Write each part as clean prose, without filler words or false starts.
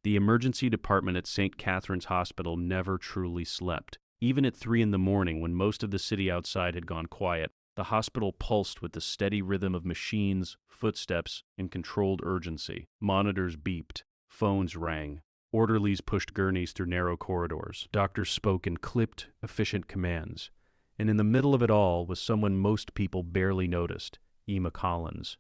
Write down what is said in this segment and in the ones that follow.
The emergency department at St. Catherine's Hospital never truly slept. Even at 3 in the morning, when most of the city outside had gone quiet, the hospital pulsed with the steady rhythm of machines, footsteps, and controlled urgency. Monitors beeped. Phones rang. Orderlies pushed gurneys through narrow corridors. Doctors spoke in clipped, efficient commands. And in the middle of it all was someone most people barely noticed, Emma Collins.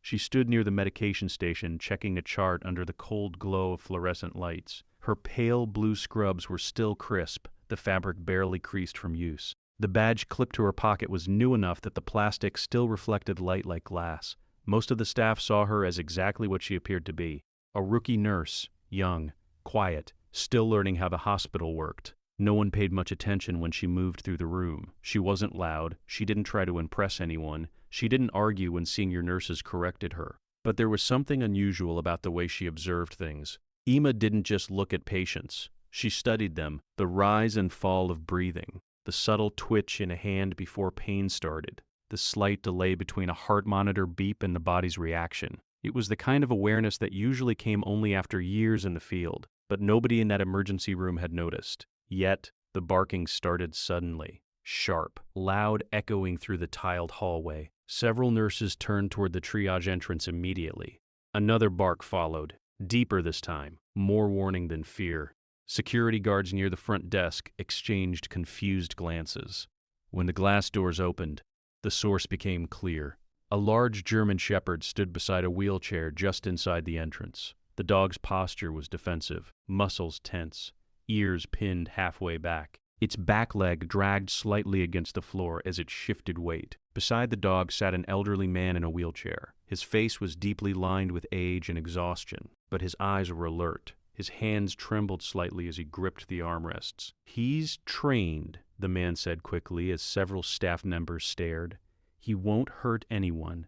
She stood near the medication station, checking a chart under the cold glow of fluorescent lights. Her pale blue scrubs were still crisp, the fabric barely creased from use. The badge clipped to her pocket was new enough that the plastic still reflected light like glass. Most of the staff saw her as exactly what she appeared to be, a rookie nurse, young, quiet, still learning how the hospital worked. No one paid much attention when she moved through the room. She wasn't loud. She didn't try to impress anyone. She didn't argue when senior nurses corrected her. But there was something unusual about the way she observed things. Emma didn't just look at patients. She studied them, the rise and fall of breathing, the subtle twitch in a hand before pain started, the slight delay between a heart monitor beep and the body's reaction. It was the kind of awareness that usually came only after years in the field, but nobody in that emergency room had noticed. Yet, the barking started suddenly, sharp, loud, echoing through the tiled hallway. Several nurses turned toward the triage entrance immediately. Another bark followed, deeper this time, more warning than fear. Security guards near the front desk exchanged confused glances. When the glass doors opened, the source became clear. A large German shepherd stood beside a wheelchair just inside the entrance. The dog's posture was defensive, muscles tense, ears pinned halfway back. Its back leg dragged slightly against the floor as it shifted weight. Beside the dog sat an elderly man in a wheelchair. His face was deeply lined with age and exhaustion, but his eyes were alert. His hands trembled slightly as he gripped the armrests. "He's trained," the man said quickly as several staff members stared. "He won't hurt anyone."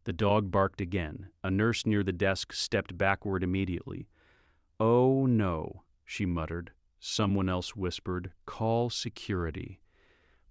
The dog barked again. A nurse near the desk stepped backward immediately. "Oh, no," she muttered. Someone else whispered, "Call security."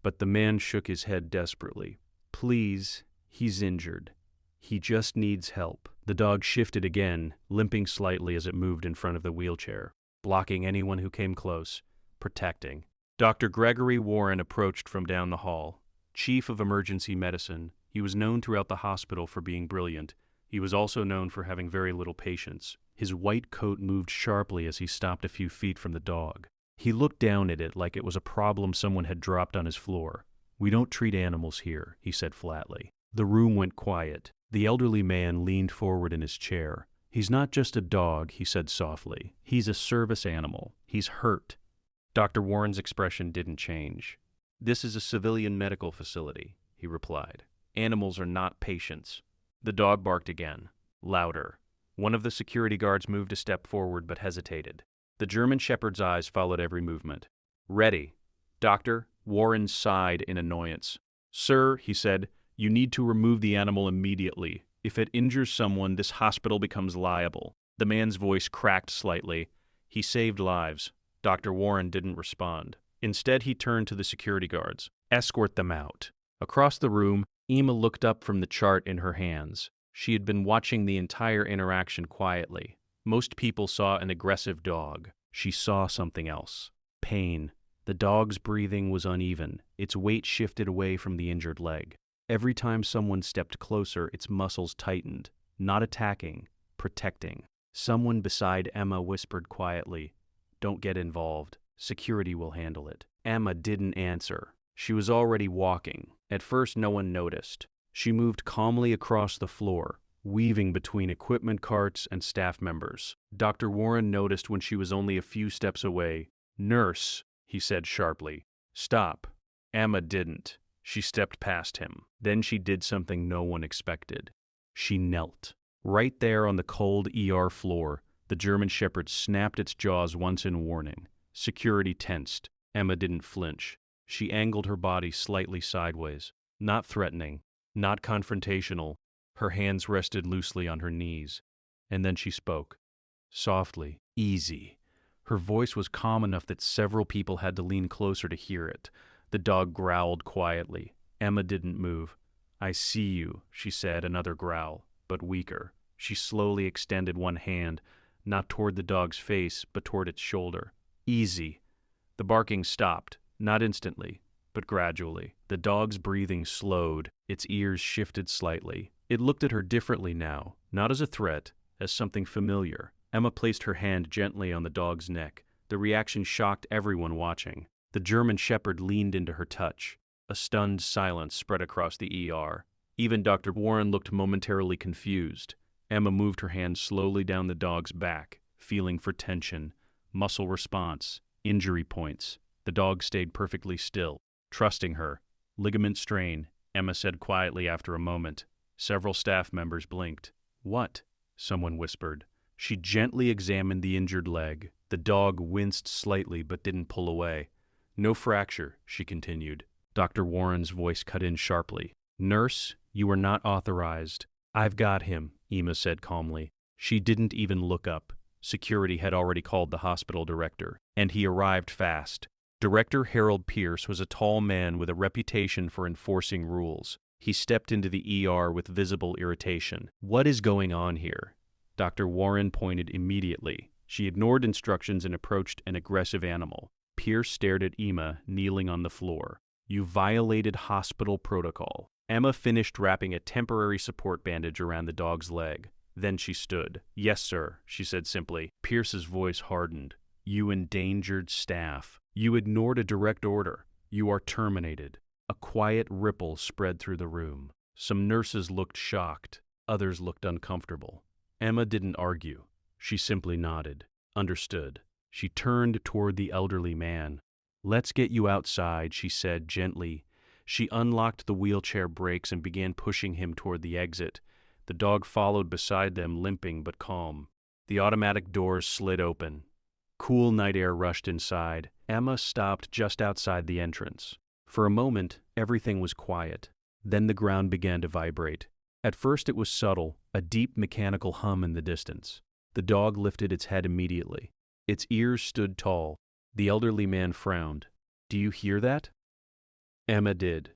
But the man shook his head desperately. "Please, he's injured. He just needs help." The dog shifted again, limping slightly as it moved in front of the wheelchair, blocking anyone who came close, protecting. Dr. Gregory Warren approached from down the hall. Chief of Emergency Medicine, he was known throughout the hospital for being brilliant. He was also known for having very little patience. His white coat moved sharply as he stopped a few feet from the dog. He looked down at it like it was a problem someone had dropped on his floor. "We don't treat animals here," he said flatly. The room went quiet. The elderly man leaned forward in his chair. "He's not just a dog," he said softly. "He's a service animal. He's hurt." Dr. Warren's expression didn't change. "This is a civilian medical facility," he replied. "Animals are not patients." The dog barked again, louder. One of the security guards moved a step forward but hesitated. The German shepherd's eyes followed every movement. "Ready." "Doctor," Warren sighed in annoyance. "Sir," he said, "you need to remove the animal immediately. If it injures someone, this hospital becomes liable." The man's voice cracked slightly. "He saved lives." Dr. Warren didn't respond. Instead, he turned to the security guards. "Escort them out." Across the room, Emma looked up from the chart in her hands. She had been watching the entire interaction quietly. Most people saw an aggressive dog. She saw something else. Pain. The dog's breathing was uneven. Its weight shifted away from the injured leg. Every time someone stepped closer, its muscles tightened. Not attacking, protecting. Someone beside Emma whispered quietly, "Don't get involved. Security will handle it." Emma didn't answer. She was already walking. At first, no one noticed. She moved calmly across the floor, weaving between equipment carts and staff members. Dr. Warren noticed when she was only a few steps away. "Nurse," he said sharply. "Stop." Emma didn't. She stepped past him. Then she did something no one expected. She knelt. Right there on the cold ER floor, the German shepherd snapped its jaws once in warning. Security tensed. Emma didn't flinch. She angled her body slightly sideways. Not threatening, not confrontational. Her hands rested loosely on her knees. And then she spoke. Softly, easy. Her voice was calm enough that several people had to lean closer to hear it. The dog growled quietly. Emma didn't move. "I see you," she said, another growl, but weaker. She slowly extended one hand. not toward the dog's face, but toward its shoulder. Easy. The barking stopped, not instantly, but gradually. The dog's breathing slowed, its ears shifted slightly. It looked at her differently now, not as a threat, as something familiar. Emma placed her hand gently on the dog's neck. The reaction shocked everyone watching. The German shepherd leaned into her touch. A stunned silence spread across the ER. Even Dr. Warren looked momentarily confused. Emma moved her hand slowly down the dog's back, feeling for tension, muscle response, injury points. The dog stayed perfectly still, trusting her. Ligament strain, Emma said quietly after a moment. Several staff members blinked. What? Someone whispered. She gently examined the injured leg. The dog winced slightly but didn't pull away. No fracture, she continued. Dr. Warren's voice cut in sharply. Nurse, you are not authorized. I've got him, Emma said calmly. She didn't even look up. Security had already called the hospital director, and he arrived fast. Director Harold Pierce was a tall man with a reputation for enforcing rules. He stepped into the ER with visible irritation. What is going on here? Dr. Warren pointed immediately. She ignored instructions and approached an aggressive animal. Pierce stared at Emma, kneeling on the floor. You violated hospital protocol. Emma finished wrapping a temporary support bandage around the dog's leg. Then she stood. Yes, sir, she said simply. Pierce's voice hardened. You endangered staff. You ignored a direct order. You are terminated. A quiet ripple spread through the room. Some nurses looked shocked. Others looked uncomfortable. Emma didn't argue. She simply nodded. Understood. She turned toward the elderly man. Let's get you outside, she said gently. She unlocked the wheelchair brakes and began pushing him toward the exit. The dog followed beside them, limping but calm. The automatic doors slid open. Cool night air rushed inside. Emma stopped just outside the entrance. For a moment, everything was quiet. Then the ground began to vibrate. At first it was subtle, a deep mechanical hum in the distance. The dog lifted its head immediately. Its ears stood tall. The elderly man frowned. Do you hear that? Emma did.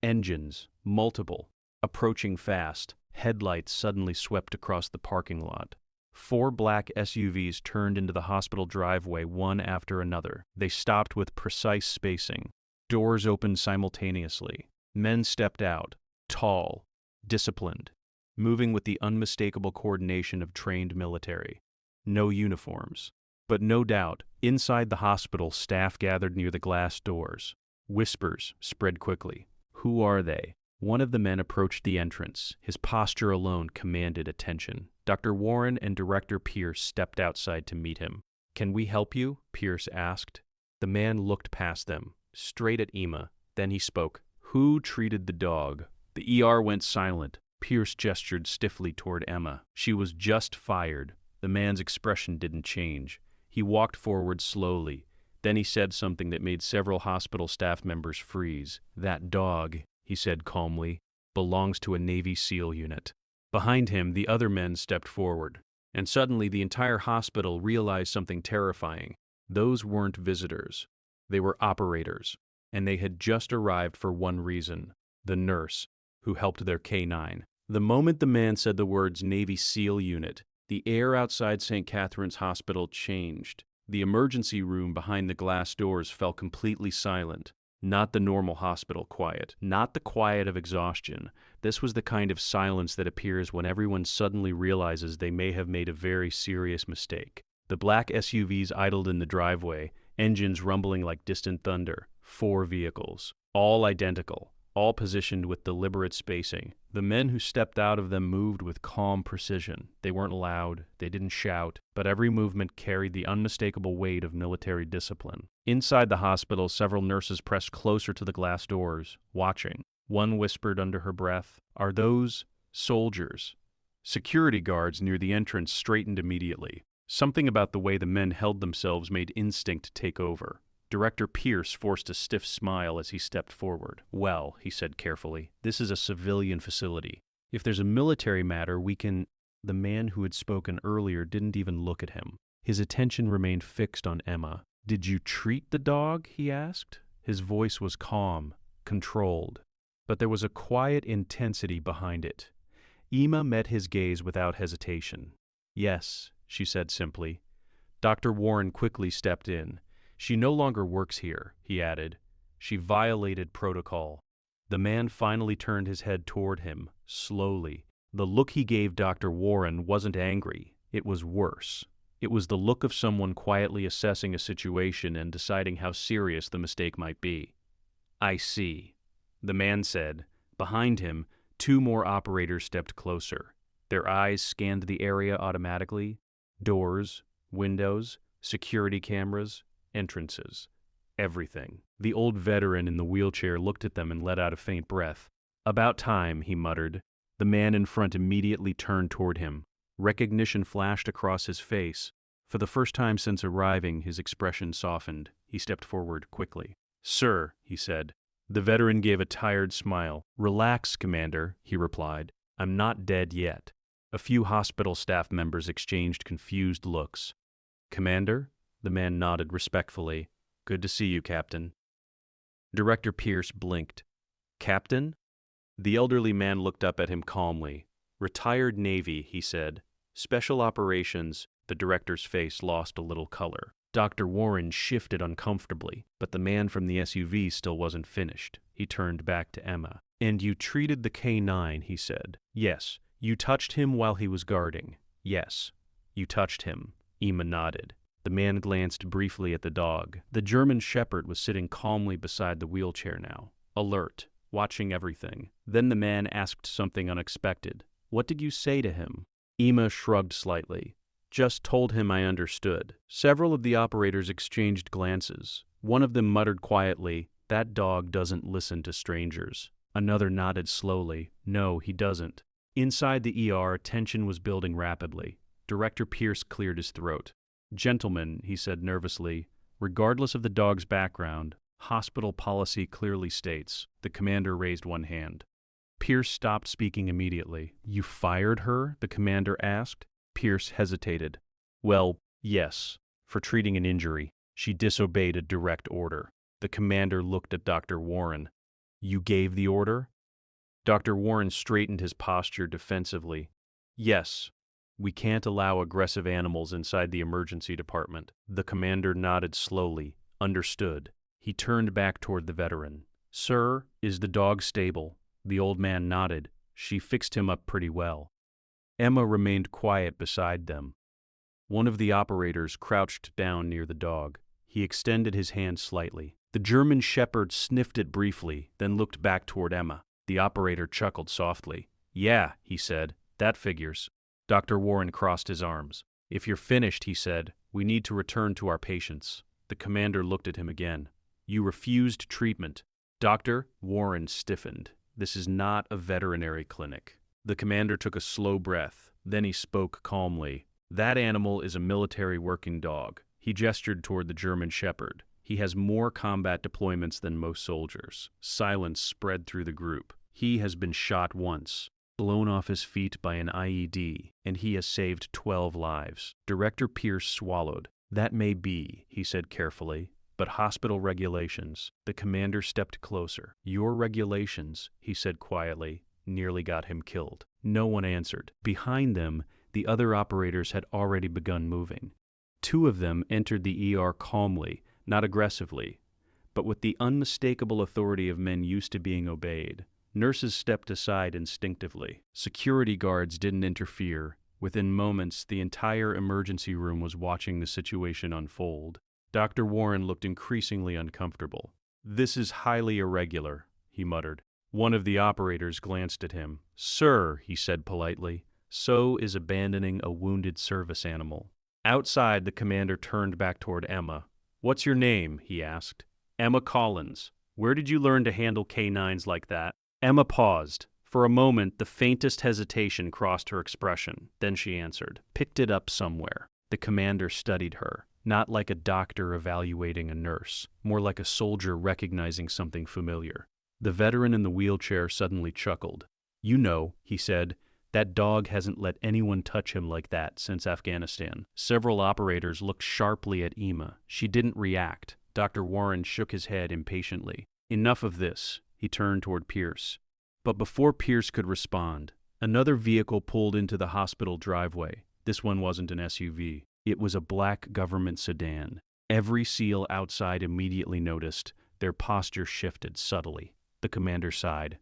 Engines, multiple, approaching fast. Headlights suddenly swept across the parking lot. 4 black SUVs turned into the hospital driveway one after another. They stopped with precise spacing. Doors opened simultaneously. Men stepped out, tall, disciplined, moving with the unmistakable coordination of trained military. No uniforms. But no doubt, inside the hospital, staff gathered near the glass doors. Whispers spread quickly. Who are they? One of the men approached the entrance. His posture alone commanded attention. Dr. Warren and Director Pierce stepped outside to meet him. Can we help you? Pierce asked. The man looked past them, straight at Emma. Then he spoke. Who treated the dog? The ER went silent. Pierce gestured stiffly toward Emma. She was just fired. The man's expression didn't change. He walked forward slowly. Then he said something that made several hospital staff members freeze. That dog, he said calmly, belongs to a Navy SEAL unit. Behind him, the other men stepped forward. And suddenly the entire hospital realized something terrifying. Those weren't visitors. They were operators. And they had just arrived for one reason. The nurse, who helped their K-9. The moment the man said the words Navy SEAL unit, the air outside St. Catherine's Hospital changed. The emergency room behind the glass doors fell completely silent. Not the normal hospital quiet. Not the quiet of exhaustion. This was the kind of silence that appears when everyone suddenly realizes they may have made a very serious mistake. The black SUVs idled in the driveway, engines rumbling like distant thunder. 4 vehicles. All identical. All positioned with deliberate spacing. The men who stepped out of them moved with calm precision. They weren't loud, they didn't shout, but every movement carried the unmistakable weight of military discipline. Inside the hospital, several nurses pressed closer to the glass doors, watching. One whispered under her breath, "Are those soldiers?" Security guards near the entrance straightened immediately. Something about the way the men held themselves made instinct take over. Director Pierce forced a stiff smile as he stepped forward. Well, he said carefully, this is a civilian facility. If there's a military matter, we can... The man who had spoken earlier didn't even look at him. His attention remained fixed on Emma. Did you treat the dog? He asked. His voice was calm, controlled, but there was a quiet intensity behind it. Emma met his gaze without hesitation. Yes, she said simply. Dr. Warren quickly stepped in. She no longer works here, he added. She violated protocol. The man finally turned his head toward him, slowly. The look he gave Dr. Warren wasn't angry. It was worse. It was the look of someone quietly assessing a situation and deciding how serious the mistake might be. I see, the man said. Behind him, 2 more operators stepped closer. Their eyes scanned the area automatically. Doors, windows, security cameras, entrances. Everything. The old veteran in the wheelchair looked at them and let out a faint breath. About time, he muttered. The man in front immediately turned toward him. Recognition flashed across his face. For the first time since arriving, his expression softened. He stepped forward quickly. Sir, he said. The veteran gave a tired smile. Relax, Commander, he replied. I'm not dead yet. A few hospital staff members exchanged confused looks. Commander? The man nodded respectfully. Good to see you, Captain. Director Pierce blinked. Captain? The elderly man looked up at him calmly. Retired Navy, he said. Special operations. The director's face lost a little color. Dr. Warren shifted uncomfortably, but the man from the SUV still wasn't finished. He turned back to Emma. And you treated the K-9, he said. Yes. You touched him while he was guarding. Yes. You touched him. Emma nodded. The man glanced briefly at the dog. The German Shepherd was sitting calmly beside the wheelchair now, alert, watching everything. Then the man asked something unexpected. What did you say to him? Emma shrugged slightly. Just told him I understood. Several of the operators exchanged glances. One of them muttered quietly, That dog doesn't listen to strangers. Another nodded slowly. No, he doesn't. Inside the ER, tension was building rapidly. Director Pierce cleared his throat. Gentlemen, he said nervously, regardless of the dog's background, hospital policy clearly states. The commander raised one hand. Pierce stopped speaking immediately. You fired her? The commander asked. Pierce hesitated. Well, yes, for treating an injury. She disobeyed a direct order. The commander looked at Dr. Warren. You gave the order? Dr. Warren straightened his posture defensively. Yes. We can't allow aggressive animals inside the emergency department. The commander nodded slowly. Understood. He turned back toward the veteran. Sir, is the dog stable? The old man nodded. She fixed him up pretty well. Emma remained quiet beside them. One of the operators crouched down near the dog. He extended his hand slightly. The German Shepherd sniffed it briefly, then looked back toward Emma. The operator chuckled softly. Yeah, he said. That figures. Dr. Warren crossed his arms. If you're finished, he said, we need to return to our patients. The commander looked at him again. You refused treatment. Dr. Warren stiffened. This is not a veterinary clinic. The commander took a slow breath. Then he spoke calmly. That animal is a military working dog. He gestured toward the German Shepherd. He has more combat deployments than most soldiers. Silence spread through the group. He has been shot once, blown off his feet by an IED, and he has saved 12 lives. Director Pierce swallowed. That may be, he said carefully, but hospital regulations. The commander stepped closer. Your regulations, he said quietly, nearly got him killed. No one answered. Behind them, the other operators had already begun moving. 2 of them entered the ER calmly, not aggressively, but with the unmistakable authority of men used to being obeyed. Nurses stepped aside instinctively. Security guards didn't interfere. Within moments, the entire emergency room was watching the situation unfold. Dr. Warren looked increasingly uncomfortable. This is highly irregular, he muttered. One of the operators glanced at him. Sir, he said politely, so is abandoning a wounded service animal. Outside, the commander turned back toward Emma. What's your name? He asked. Emma Collins. Where did you learn to handle K-9s like that? Emma paused. For a moment, the faintest hesitation crossed her expression. Then she answered, picked it up somewhere. The commander studied her, not like a doctor evaluating a nurse, more like a soldier recognizing something familiar. The veteran in the wheelchair suddenly chuckled. You know, he said, that dog hasn't let anyone touch him like that since Afghanistan. Several operators looked sharply at Emma. She didn't react. Dr. Warren shook his head impatiently. Enough of this. He turned toward Pierce. But before Pierce could respond, another vehicle pulled into the hospital driveway. This one wasn't an SUV. It was a black government sedan. Every SEAL outside immediately noticed. Their posture shifted subtly. The commander sighed.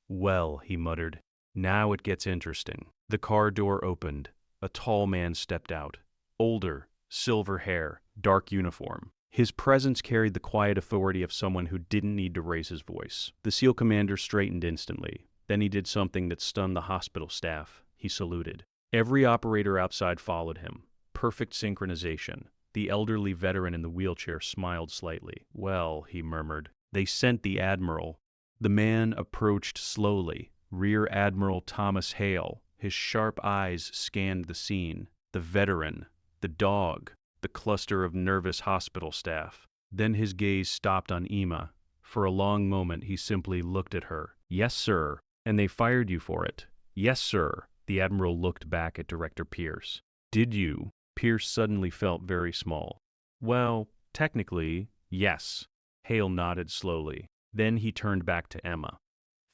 "Well," he muttered, "now it gets interesting." The car door opened. A tall man stepped out. Older, silver hair, dark uniform. His presence carried the quiet authority of someone who didn't need to raise his voice. The SEAL commander straightened instantly. Then he did something that stunned the hospital staff. He saluted. Every operator outside followed him. Perfect synchronization. The elderly veteran in the wheelchair smiled slightly. "Well," he murmured, "they sent the admiral." The man approached slowly. Rear Admiral Thomas Hale. His sharp eyes scanned the scene. The veteran, the dog, the cluster of nervous hospital staff. Then his gaze stopped on Emma. For a long moment he simply looked at her. "Yes, sir. And they fired you for it." "Yes, sir." The Admiral looked back at Director Pierce. "Did you?" Pierce suddenly felt very small. "Well, technically, yes." Hale nodded slowly. Then he turned back to Emma.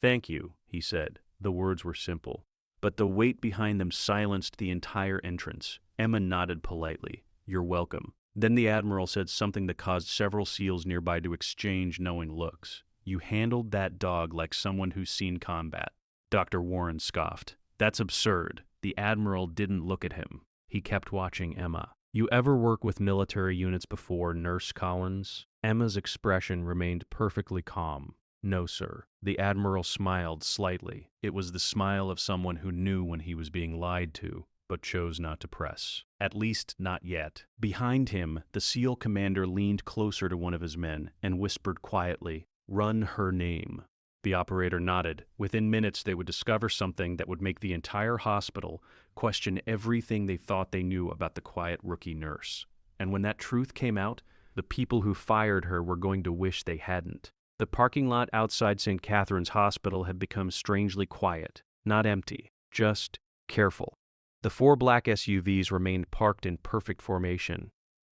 "Thank you," he said. The words were simple, but the weight behind them silenced the entire entrance. Emma nodded politely. "You're welcome." Then the Admiral said something that caused several SEALs nearby to exchange knowing looks. "You handled that dog like someone who's seen combat." Dr. Warren scoffed. "That's absurd." The Admiral didn't look at him. He kept watching Emma. "You ever work with military units before, Nurse Collins?" Emma's expression remained perfectly calm. "No, sir." The Admiral smiled slightly. It was the smile of someone who knew when he was being lied to, but chose not to press. At least, not yet. Behind him, the SEAL commander leaned closer to one of his men and whispered quietly, "Run her name." The operator nodded. Within minutes, they would discover something that would make the entire hospital question everything they thought they knew about the quiet rookie nurse. And when that truth came out, the people who fired her were going to wish they hadn't. The parking lot outside St. Catherine's Hospital had become strangely quiet, not empty, just careful. The 4 black SUVs remained parked in perfect formation,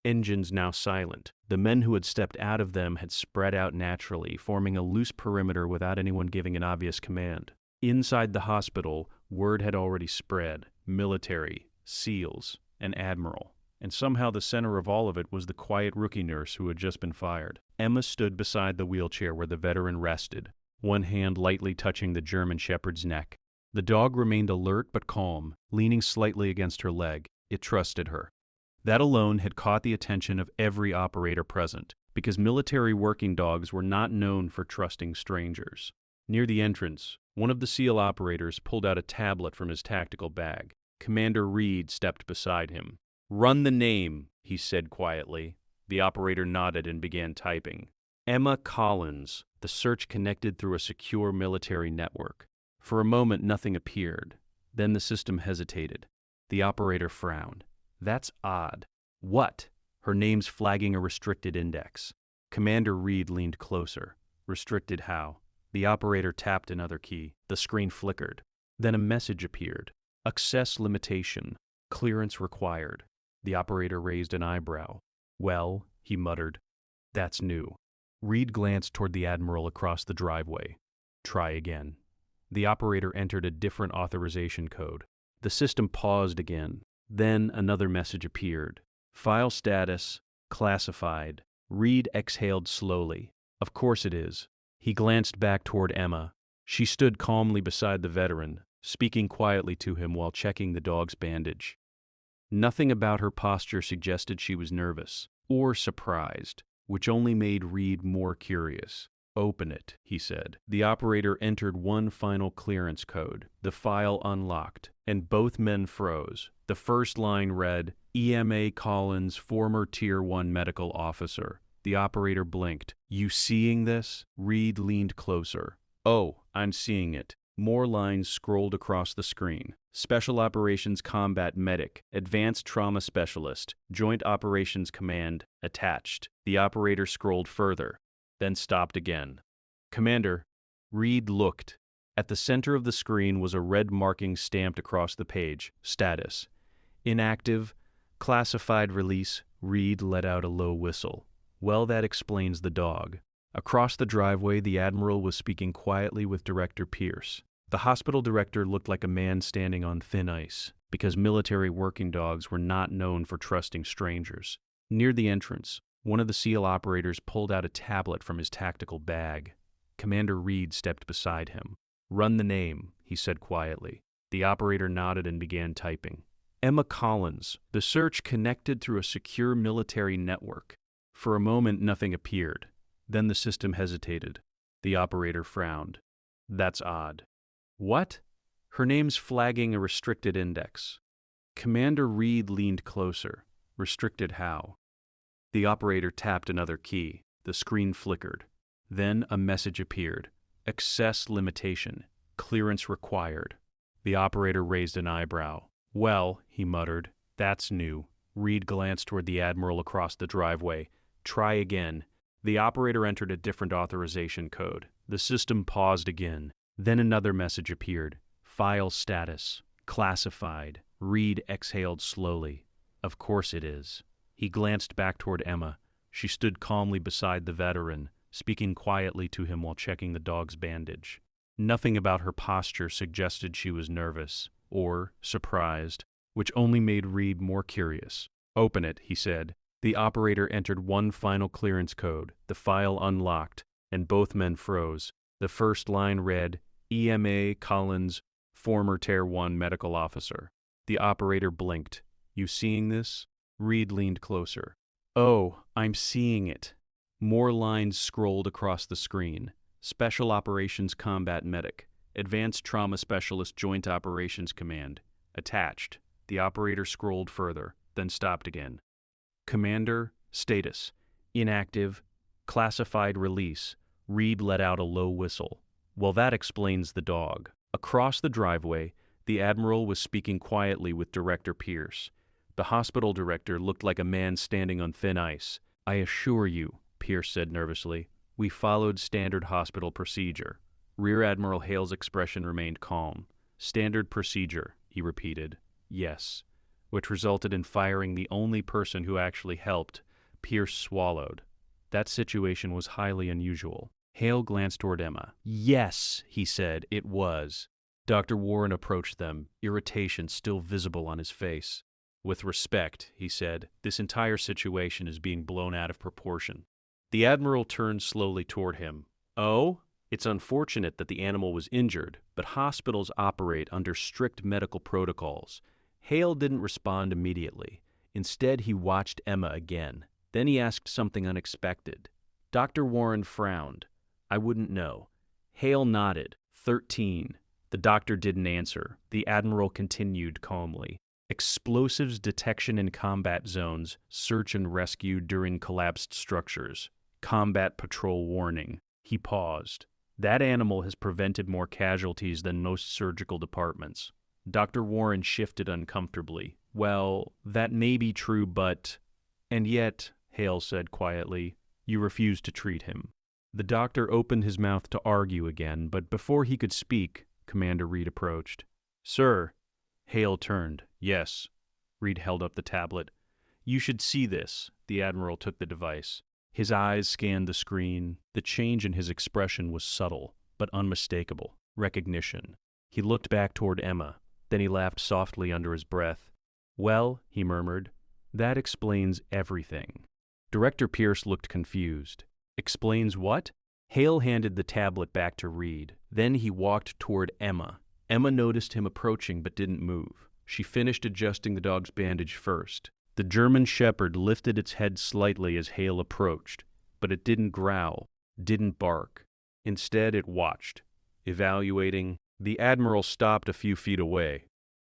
engines now silent. The men who had stepped out of them had spread out naturally, forming a loose perimeter without anyone giving an obvious command. Inside the hospital, word had already spread: military, SEALs, and Admiral. And somehow the center of all of it was the quiet rookie nurse who had just been fired. Emma stood beside the wheelchair where the veteran rested, one hand lightly touching the German Shepherd's neck. The dog remained alert but calm, leaning slightly against her leg. It trusted her. That alone had caught the attention of every operator present, because military working dogs were not known for trusting strangers. Near the entrance, one of the SEAL operators pulled out a tablet from his tactical bag. Commander Reed stepped beside him. "Run the name," he said quietly. The operator nodded and began typing. "Emma Collins." The search connected through a secure military network. For a moment, nothing appeared. Then the system hesitated. The operator frowned. "That's odd." "What?" "Her name's flagging a restricted index." Commander Reed leaned closer. "Restricted how?" The operator tapped another key. The screen flickered. Then a message appeared. "Access limitation. Clearance required." The operator raised an eyebrow. "Well," he muttered, "that's new." Reed glanced toward the Admiral across the driveway. "Try again." The operator entered a different authorization code. The system paused again. Then another message appeared. "File status, classified." Reed exhaled slowly. "Of course it is." He glanced back toward Emma. She stood calmly beside the veteran, speaking quietly to him while checking the dog's bandage. Nothing about her posture suggested she was nervous or surprised, which only made Reed more curious. "Open it," he said. The operator entered one final clearance code. The file unlocked, and both men froze. The first line read, "EMA Collins, former Tier 1 medical officer." The operator blinked. "You seeing this?" Reed leaned closer. "Oh, I'm seeing it." More lines scrolled across the screen. Special Operations Combat Medic, Advanced Trauma Specialist, Joint Operations Command, attached. The operator scrolled further, then stopped again. "Commander." Reed looked. At the center of the screen was a red marking stamped across the page. Status: inactive, classified release. Reed let out a low whistle. "Well, that explains the dog." Across the driveway, the Admiral was speaking quietly with Director Pierce. The hospital director looked like a man standing on thin ice. because military working dogs were not known for trusting strangers. Near the entrance, one of the SEAL operators pulled out a tablet from his tactical bag. Commander Reed stepped beside him. "Run the name," he said quietly. The operator nodded and began typing. "Emma Collins. The search connected through a secure military network." For a moment, nothing appeared. Then the system hesitated. The operator frowned. "That's odd." "What?" "Her name's flagging a restricted index." Commander Reed leaned closer. "Restricted how?" The operator tapped another key. The screen flickered. Then a message appeared. "Access limitation. Clearance required." The operator raised an eyebrow. "Well," he muttered, "that's new." Reed glanced toward the Admiral across the driveway. "Try again." The operator entered a different authorization code. The system paused again. Then another message appeared. "File status. Classified." Reed exhaled slowly. "Of course it is." He glanced back toward Emma. She stood calmly beside the veteran, speaking quietly to him while checking the dog's bandage. Nothing about her posture suggested she was nervous or surprised, which only made Reed more curious. "Open it," he said. The operator entered one final clearance code. The file unlocked, and both men froze. The first line read, "EMA Collins, former Tier 1 medical officer." The operator blinked. "You seeing this?" Reed leaned closer. "Oh, I'm seeing it." More lines scrolled across the screen. "Special Operations Combat Medic. Advanced Trauma Specialist Joint Operations Command. Attached." The operator scrolled further, then stopped again. "Commander, status. Inactive. Classified release." Reed let out a low whistle. "Well, that explains the dog." Across the driveway, the Admiral was speaking quietly with Director Pierce. The hospital director looked like a man standing on thin ice. "I assure you," Pierce said nervously, "we followed standard hospital procedure." Rear Admiral Hale's expression remained calm. "Standard procedure," he repeated. "Yes." Which resulted in firing the only person who actually helped. Pierce swallowed. That situation was highly unusual. Hale glanced toward Emma. "Yes," he said, "it was." Dr. Warren approached them, irritation still visible on his face. "With respect," he said, "this entire situation is being blown out of proportion." The Admiral turned slowly toward him. "Oh? It's unfortunate that the animal was injured, but hospitals operate under strict medical protocols." Hale didn't respond immediately. Instead, he watched Emma again. Then he asked something unexpected. Dr. Warren frowned. "I wouldn't know." Hale nodded. 13. The doctor didn't answer. The Admiral continued calmly. "Explosives detection in combat zones, search and rescue during collapsed structures. Combat patrol warning." He paused. "That animal has prevented more casualties than most surgical departments." Dr. Warren shifted uncomfortably. "Well, that may be true, but—" "And yet," Hale said quietly, "you refuse to treat him." The doctor opened his mouth to argue again, but before he could speak, Commander Reed approached. "Sir." Hale turned. "Yes." Reed held up the tablet. "You should see this." The Admiral took the device. His eyes scanned the screen. The change in his expression was subtle, but unmistakable. Recognition. He looked back toward Emma. Then he laughed softly under his breath. "Well," he murmured, "that explains everything." Director Pierce looked confused. "Explains what?" Hale handed the tablet back to Reed. Then he walked toward Emma. Emma noticed him approaching but didn't move. She finished adjusting the dog's bandage first. The German Shepherd lifted its head slightly as Hale approached, but it didn't growl, didn't bark. Instead, it watched, evaluating. The Admiral stopped a few feet away.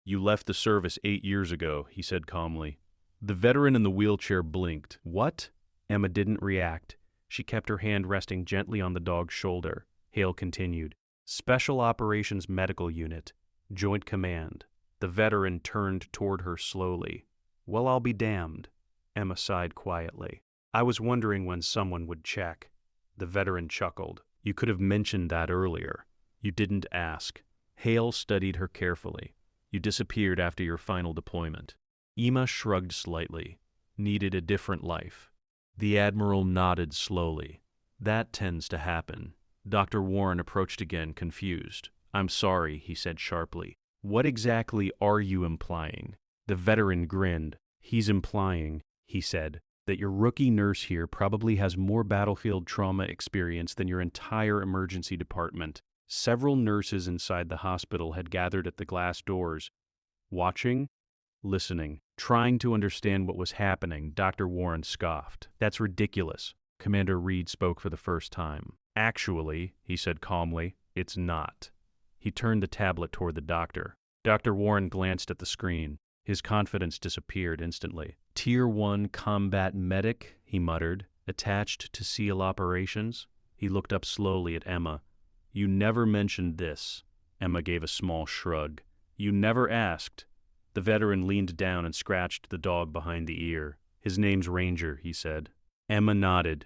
"You left the service 8 years ago," he said calmly. The veteran in the wheelchair blinked. "What?" Emma didn't react. She kept her hand resting gently on the dog's shoulder. Hale continued. "Special Operations Medical Unit. Joint Command." The veteran turned toward her slowly. "Well, I'll be damned." Emma sighed quietly. "I was wondering when someone would check." The veteran chuckled. "You could have mentioned that earlier. You didn't ask." Hale studied her carefully. "You disappeared after your final deployment." Emma shrugged slightly. "Needed a different life." The Admiral nodded slowly. "That tends to happen." Dr. Warren approached again, confused. "I'm sorry," he said sharply. What exactly are you implying? The veteran grinned. He's implying, he said, that your rookie nurse here probably has more battlefield trauma experience than your entire emergency department. Several nurses inside the hospital had gathered at the glass doors, watching, listening, trying to understand what was happening. Dr. Warren scoffed. That's ridiculous. Commander Reed spoke for the first time. Actually, he said calmly, it's not. He turned the tablet toward the doctor. Dr. Warren glanced at the screen. His confidence disappeared instantly. Tier 1 combat medic, he muttered, attached to SEAL operations. He looked up slowly at Emma. You never mentioned this. Emma gave a small shrug. You never asked. The veteran leaned down and scratched the dog behind the ear. His name's Ranger, he said. Emma nodded.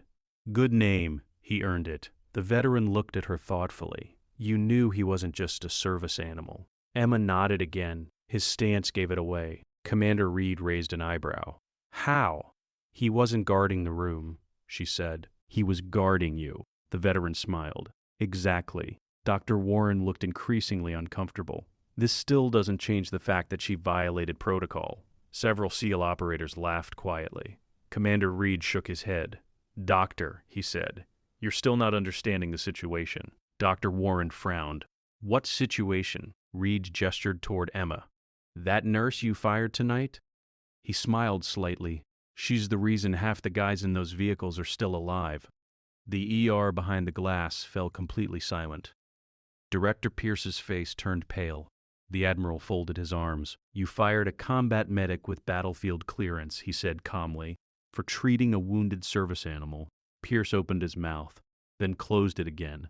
Good name. He earned it. The veteran looked at her thoughtfully. You knew he wasn't just a service animal. Emma nodded again. His stance gave it away. Commander Reed raised an eyebrow. How? He wasn't guarding the room, she said. He was guarding you. The veteran smiled. Exactly. Dr. Warren looked increasingly uncomfortable. This still doesn't change the fact that she violated protocol. Several SEAL operators laughed quietly. Commander Reed shook his head. Doctor, he said, you're still not understanding the situation. Dr. Warren frowned. What situation? Reed gestured toward Emma. That nurse you fired tonight? He smiled slightly. She's the reason half the guys in those vehicles are still alive. The ER behind the glass fell completely silent. Director Pierce's face turned pale. The Admiral folded his arms. You fired a combat medic with battlefield clearance, he said calmly, for treating a wounded service animal. Pierce opened his mouth, then closed it again.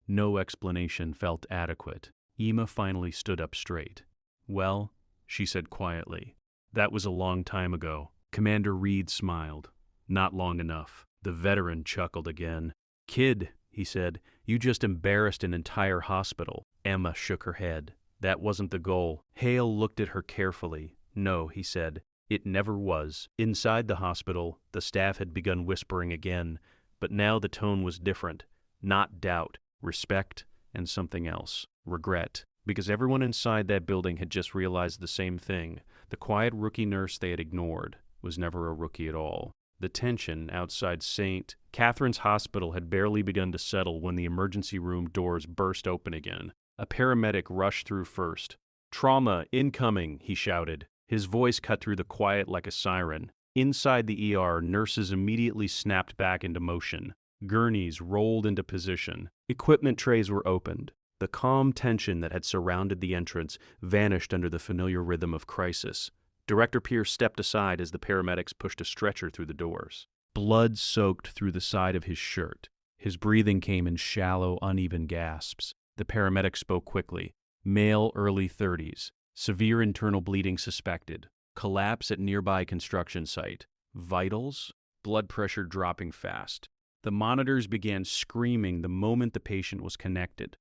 No explanation felt adequate. Emma finally stood up straight. Well, she said quietly, that was a long time ago. Commander Reed smiled. Not long enough. The veteran chuckled again. Kid, he said, you just embarrassed an entire hospital. Emma shook her head. That wasn't the goal. Hale looked at her carefully. No, he said, it never was. Inside the hospital, the staff had begun whispering again, but now the tone was different. Not doubt, respect, and something else. Regret. Because everyone inside that building had just realized the same thing. The quiet rookie nurse they had ignored was never a rookie at all. The tension outside St. Catherine's Hospital had barely begun to settle when the emergency room doors burst open again. A paramedic rushed through first. Trauma, incoming, he shouted. His voice cut through the quiet like a siren. Inside the ER, nurses immediately snapped back into motion. Gurneys rolled into position. Equipment trays were opened. The calm tension that had surrounded the entrance vanished under the familiar rhythm of crisis. Director Pierce stepped aside as the paramedics pushed a stretcher through the doors. Blood soaked through the side of his shirt. His breathing came in shallow, uneven gasps. The paramedic spoke quickly. Male, early 30s. Severe internal bleeding suspected. Collapse at nearby construction site. Vitals? Blood pressure dropping fast. The monitors began screaming the moment the patient was connected.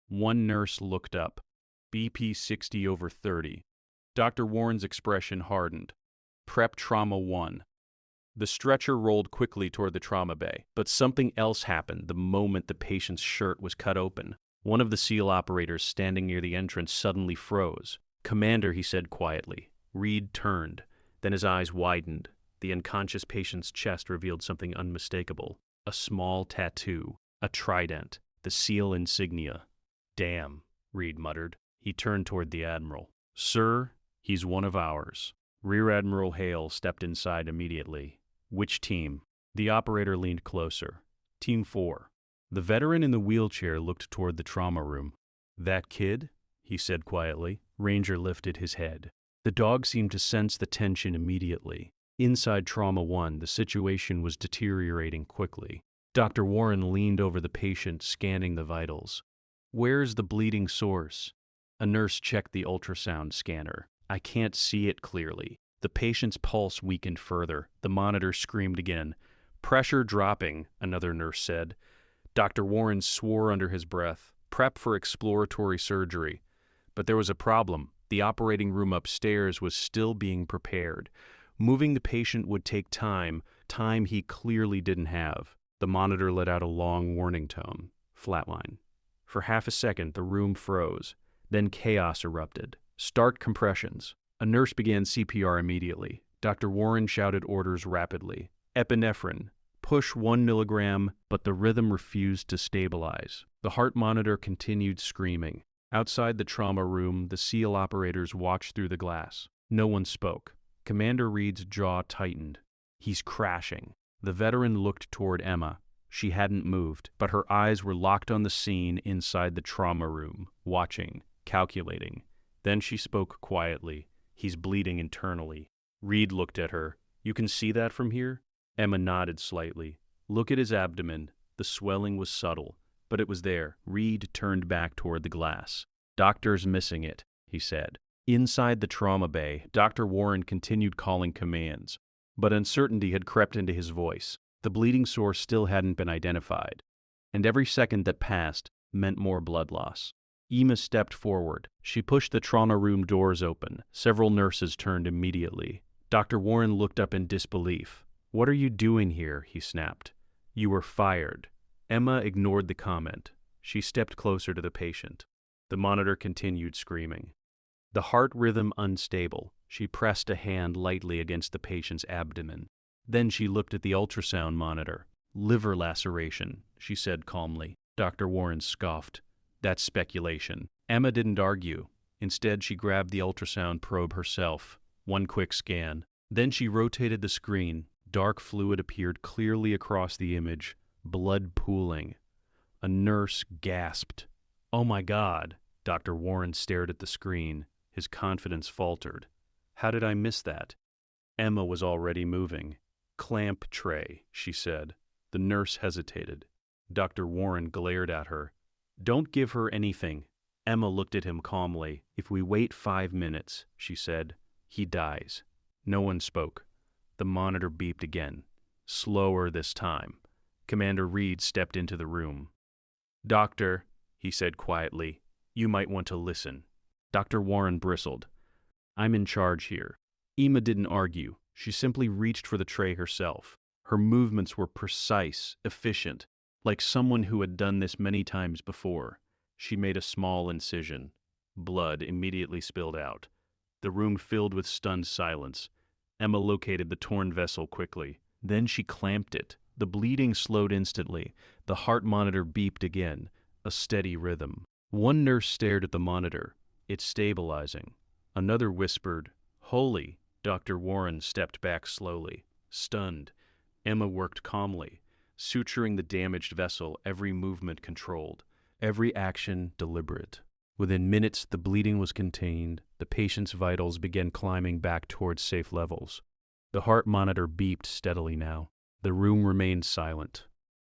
One nurse looked up. BP 60/30. Dr. Warren's expression hardened. Prep trauma 1. The stretcher rolled quickly toward the trauma bay, but something else happened the moment the patient's shirt was cut open. One of the SEAL operators standing near the entrance suddenly froze. Commander, he said quietly. Reed turned. Then his eyes widened. The unconscious patient's chest revealed something unmistakable. A small tattoo. A trident. The SEAL insignia. Damn, Reed muttered. He turned toward the Admiral. Sir, he's one of ours. Rear Admiral Hale stepped inside immediately. Which team? The operator leaned closer. Team 4. The veteran in the wheelchair looked toward the trauma room. That kid? He said quietly. Ranger lifted his head. The dog seemed to sense the tension immediately. Inside Trauma 1, the situation was deteriorating quickly. Dr. Warren leaned over the patient, scanning the vitals. Where's the bleeding source? A nurse checked the ultrasound scanner. I can't see it clearly. The patient's pulse weakened further. The monitor screamed again. Pressure dropping, another nurse said. Dr. Warren swore under his breath. Prep for exploratory surgery. But there was a problem. The operating room upstairs was still being prepared. Moving the patient would take time he clearly didn't have. The monitor let out a long warning tone. Flatline. For half a second, the room froze. Then chaos erupted. Start compressions. A nurse began CPR immediately. Dr. Warren shouted orders rapidly. Epinephrine. Push 1 milligram, but the rhythm refused to stabilize. The heart monitor continued screaming. Outside the trauma room, the SEAL operators watched through the glass. No one spoke. Commander Reed's jaw tightened. He's crashing. The veteran looked toward Emma. She hadn't moved, but her eyes were locked on the scene inside the trauma room, watching, calculating. Then she spoke quietly. He's bleeding internally. Reed looked at her. You can see that from here? Emma nodded slightly. Look at his abdomen. The swelling was subtle, but it was there. Reed turned back toward the glass. Doctor's missing it, he said. Inside the trauma bay, Dr. Warren continued calling commands, but uncertainty had crept into his voice. The bleeding source still hadn't been identified, and every second that passed meant more blood loss. Emma stepped forward. She pushed the trauma room doors open. Several nurses turned immediately. Dr. Warren looked up in disbelief. What are you doing here? He snapped. You were fired. Emma ignored the comment. She stepped closer to the patient. The monitor continued screaming. The heart rhythm unstable. She pressed a hand lightly against the patient's abdomen. Then she looked at the ultrasound monitor. Liver laceration, she said calmly. Dr. Warren scoffed. That's speculation. Emma didn't argue. Instead, she grabbed the ultrasound probe herself. One quick scan. Then she rotated the screen. Dark fluid appeared clearly across the image. Blood pooling. A nurse gasped. Oh my God! Dr. Warren stared at the screen. His confidence faltered. How did I miss that? Emma was already moving. Clamp tray, she said. The nurse hesitated. Dr. Warren glared at her. Don't give her anything. Emma looked at him calmly. If we wait 5 minutes, she said, he dies. No one spoke. The monitor beeped again. Slower this time. Commander Reed stepped into the room. Doctor, he said quietly, you might want to listen. Dr. Warren bristled. I'm in charge here. Emma didn't argue. She simply reached for the tray herself. Her movements were precise, efficient, like someone who had done this many times before. She made a small incision. Blood immediately spilled out. The room filled with stunned silence. Emma located the torn vessel quickly. Then she clamped it. The bleeding slowed instantly. The heart monitor beeped again, a steady rhythm. One nurse stared at the monitor. It's stabilizing. Another whispered, Holy! Dr. Warren stepped back slowly, stunned. Emma worked calmly, suturing the damaged vessel, every movement controlled, every action deliberate. Within minutes, the bleeding was contained. The patient's vitals began climbing back towards safe levels. The heart monitor beeped steadily now. The room remained silent,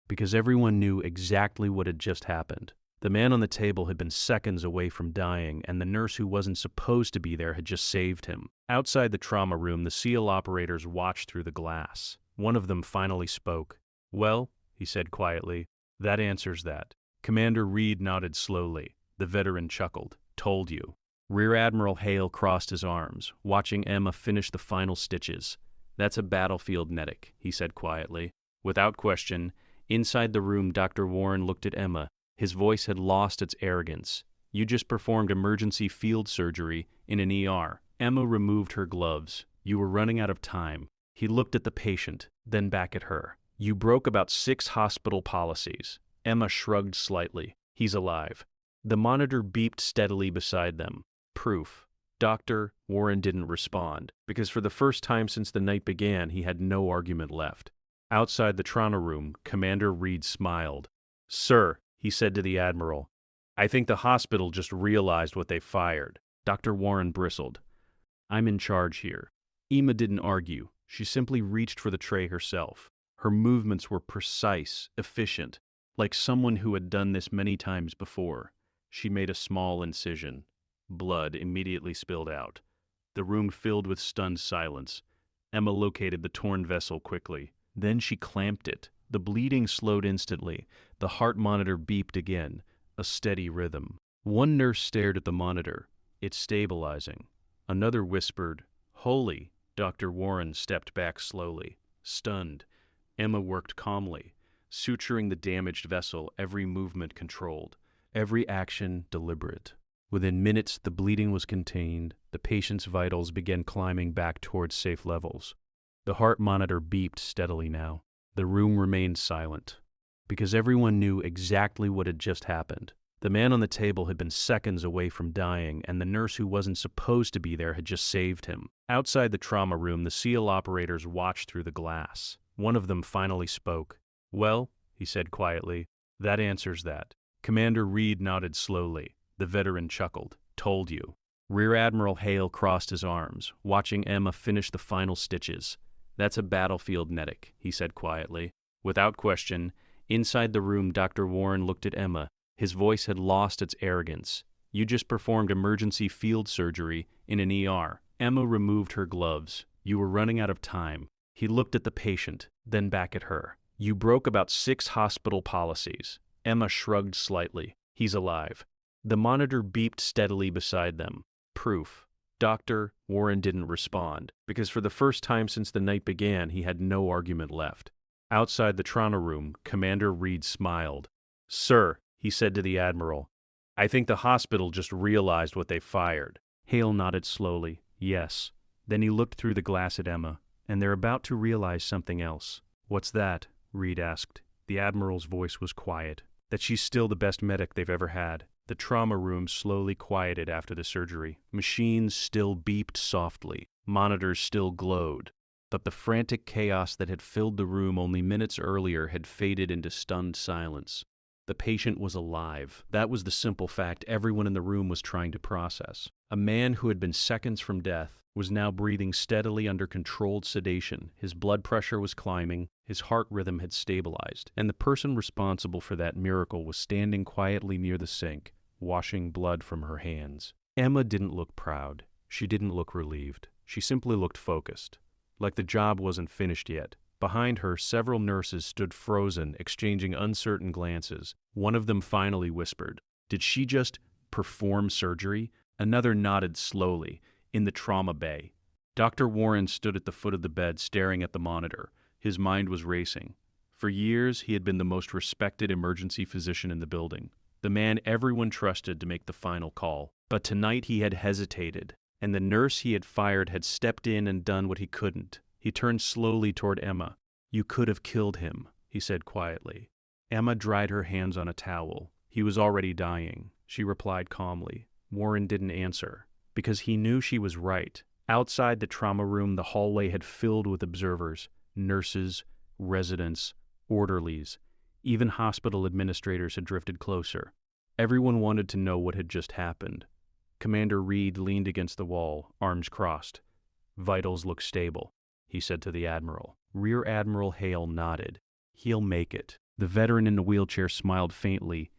because everyone knew exactly what had just happened. The man on the table had been seconds away from dying, and the nurse who wasn't supposed to be there had just saved him. Outside the trauma room, the SEAL operators watched through the glass. One of them finally spoke. Well, he said quietly, that answers that. Commander Reed nodded slowly. The veteran chuckled. Told you. Rear Admiral Hale crossed his arms, watching Emma finish the final stitches. That's a battlefield medic, he said quietly. Without question, inside the room, Dr. Warren looked at Emma. His voice had lost its arrogance. You just performed emergency field surgery in an ER. Emma removed her gloves. You were running out of time. He looked at the patient, then back at her. You broke about 6 hospital policies. Emma shrugged slightly. He's alive. The monitor beeped steadily beside them. Proof. Dr. Warren didn't respond, because for the first time since the night began, he had no argument left. Outside the trauma room, Commander Reed smiled. Sir, he said to the Admiral, I think the hospital just realized what they fired. Dr. Warren bristled. I'm in charge here. Emma didn't argue. She simply reached for the tray herself. Her movements were precise, efficient, like someone who had done this many times before. She made a small incision. Blood immediately spilled out. The room filled with stunned silence. Emma located the torn vessel quickly. Then she clamped it. The bleeding slowed instantly. The heart monitor beeped again, a steady rhythm. One nurse stared at the monitor. It's stabilizing. Another whispered, Holy! Dr. Warren stepped back slowly, stunned. Emma worked calmly, suturing the damaged vessel, every movement controlled, every action deliberate. Within minutes, the bleeding was contained. The patient's vitals began climbing back towards safe levels. The heart monitor beeped steadily now. The room remained silent, because everyone knew exactly what had just happened. The man on the table had been seconds away from dying, and the nurse who wasn't supposed to be there had just saved him. Outside the trauma room, the SEAL operators watched through the glass. One of them finally spoke. "Well," he said quietly, "that answers that." Commander Reed nodded slowly. The veteran chuckled. "Told you." Rear Admiral Hale crossed his arms, watching Emma finish the final stitches. "That's a battlefield medic," he said quietly. Without question, inside the room, Dr. Warren looked at Emma. His voice had lost its arrogance. "You just performed emergency field surgery in an ER." Emma removed her gloves. "You were running out of time." He looked at the patient, then back at her. "You broke about 6 hospital policies." Emma shrugged slightly. "He's alive." The monitor beeped steadily beside them. Proof. Dr. Warren didn't respond, because for the first time since the night began, he had no argument left. Outside the trauma room, Commander Reed smiled. "Sir," he said to the Admiral, "I think the hospital just realized what they fired." Hale nodded slowly. "Yes." Then he looked through the glass at Emma. "And they're about to realize something else." "What's that?" Reed asked. The Admiral's voice was quiet. "That she's still the best medic they've ever had." The trauma room slowly quieted after the surgery. Machines still beeped softly. Monitors still glowed. But the frantic chaos that had filled the room only minutes earlier had faded into stunned silence. The patient was alive. That was the simple fact everyone in the room was trying to process. A man who had been seconds from death was now breathing steadily under controlled sedation. His blood pressure was climbing, his heart rhythm had stabilized, and the person responsible for that miracle was standing quietly near the sink, washing blood from her hands. Emma didn't look proud. She didn't look relieved. She simply looked focused, like the job wasn't finished yet. Behind her, several nurses stood frozen, exchanging uncertain glances. One of them finally whispered, "Did she just perform surgery?" Another nodded slowly. "In the trauma bay." Dr. Warren stood at the foot of the bed, staring at the monitor. His mind was racing. For years, he had been the most respected emergency physician in the building, the man everyone trusted to make the final call. But tonight he had hesitated, and the nurse he had fired had stepped in and done what he couldn't. He turned slowly toward Emma. "You could have killed him," he said quietly. Emma dried her hands on a towel. "He was already dying," she replied calmly. Warren didn't answer, because he knew she was right. Outside the trauma room, the hallway had filled with observers, nurses, residents, orderlies. Even hospital administrators had drifted closer. Everyone wanted to know what had just happened. Commander Reed leaned against the wall, arms crossed. "Vitals look stable," he said to the Admiral. Rear Admiral Hale nodded. "He'll make it." The veteran in the wheelchair smiled faintly.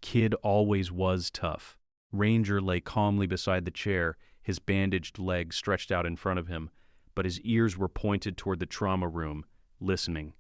Kid always was tough. Ranger lay calmly beside the chair, his bandaged legs stretched out in front of him, but his ears were pointed toward the trauma room, listening,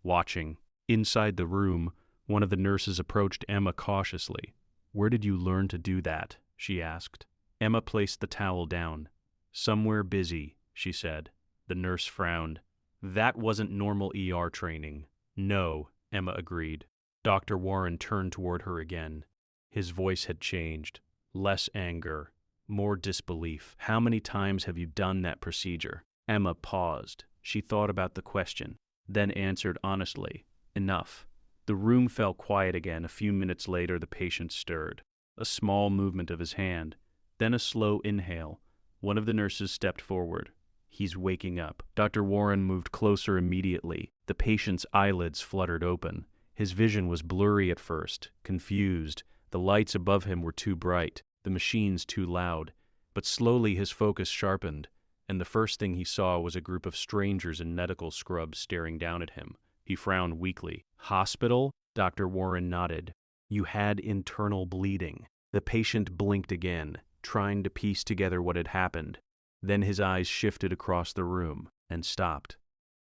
watching. Inside the room, one of the nurses approached Emma cautiously. "Where did you learn to do that?" she asked. Emma placed the towel down. "Somewhere busy," she said. The nurse frowned. "That wasn't normal ER training." "No," Emma agreed. Dr. Warren turned toward her again. His voice had changed. Less anger, more disbelief. "How many times have you done that procedure?" Emma paused. She thought about the question, then answered honestly, "Enough." The room fell quiet again. A few minutes later, the patient stirred. A small movement of his hand, then a slow inhale. One of the nurses stepped forward. "He's waking up." Dr. Warren moved closer immediately. The patient's eyelids fluttered open. His vision was blurry at first, confused. The lights above him were too bright, the machines too loud. But slowly his focus sharpened, and the first thing he saw was a group of strangers in medical scrubs staring down at him. He frowned weakly. "Hospital?" Dr. Warren nodded. "You had internal bleeding." The patient blinked again, trying to piece together what had happened. Then his eyes shifted across the room and stopped.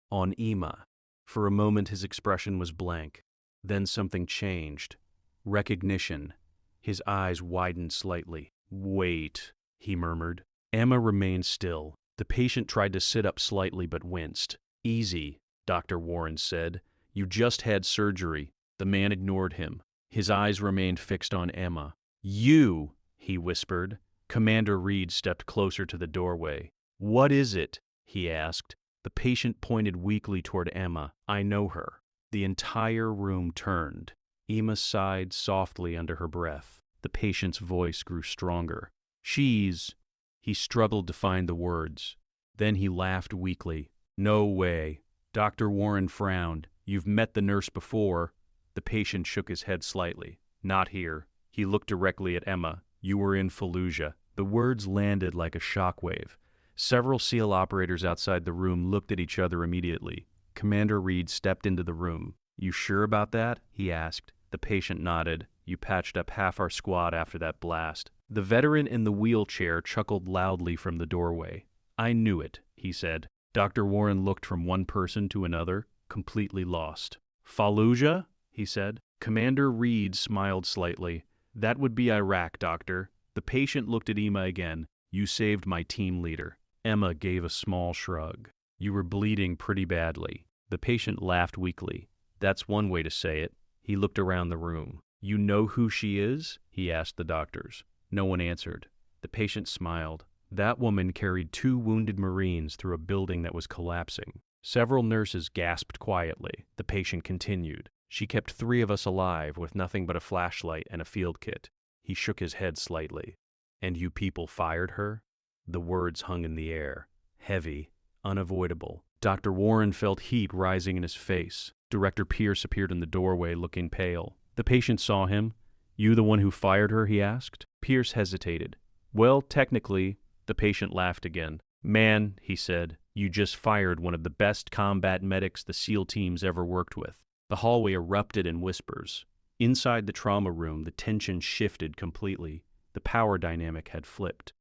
On Emma. For a moment his expression was blank. Then something changed. Recognition. His eyes widened slightly. "Wait," he murmured. Emma remained still. The patient tried to sit up slightly but winced. "Easy," Dr. Warren said. "You just had surgery." The man ignored him. His eyes remained fixed on Emma. "You," he whispered. Commander Reed stepped closer to the doorway. "What is it?" he asked. The patient pointed weakly toward Emma. "I know her." The entire room turned. Emma sighed softly under her breath. The patient's voice grew stronger. "She's—" He struggled to find the words. Then he laughed weakly. "No way." Dr. Warren frowned. "You've met the nurse before." The patient shook his head slightly. "Not here." He looked directly at Emma. "You were in Fallujah." The words landed like a shockwave. Several SEAL operators outside the room looked at each other immediately. Commander Reed stepped into the room. "You sure about that?" he asked. The patient nodded. "You patched up half our squad after that blast." The veteran in the wheelchair chuckled loudly from the doorway. "I knew it," he said. Dr. Warren looked from one person to another, completely lost. "Fallujah?" he said. Commander Reed smiled slightly. "That would be Iraq, Doctor." The patient looked at Emma again. "You saved my team leader." Emma gave a small shrug. "You were bleeding pretty badly." The patient laughed weakly. "That's one way to say it." He looked around the room. "You know who she is?" he asked the doctors. No one answered. The patient smiled. "That woman carried 2 wounded Marines through a building that was collapsing." Several nurses gasped quietly. The patient continued. "She kept 3 of us alive with nothing but a flashlight and a field kit." He shook his head slightly. "And you people fired her?" The words hung in the air, heavy, unavoidable. Dr. Warren felt heat rising in his face. Director Pierce appeared in the doorway, looking pale. The patient saw him. "You the one who fired her?" he asked. Pierce hesitated. "Well, technically." The patient laughed again. "Man," he said, "you just fired one of the best combat medics the SEAL teams ever worked with." The hallway erupted in whispers. Inside the trauma room, the tension shifted completely. The power dynamic had flipped.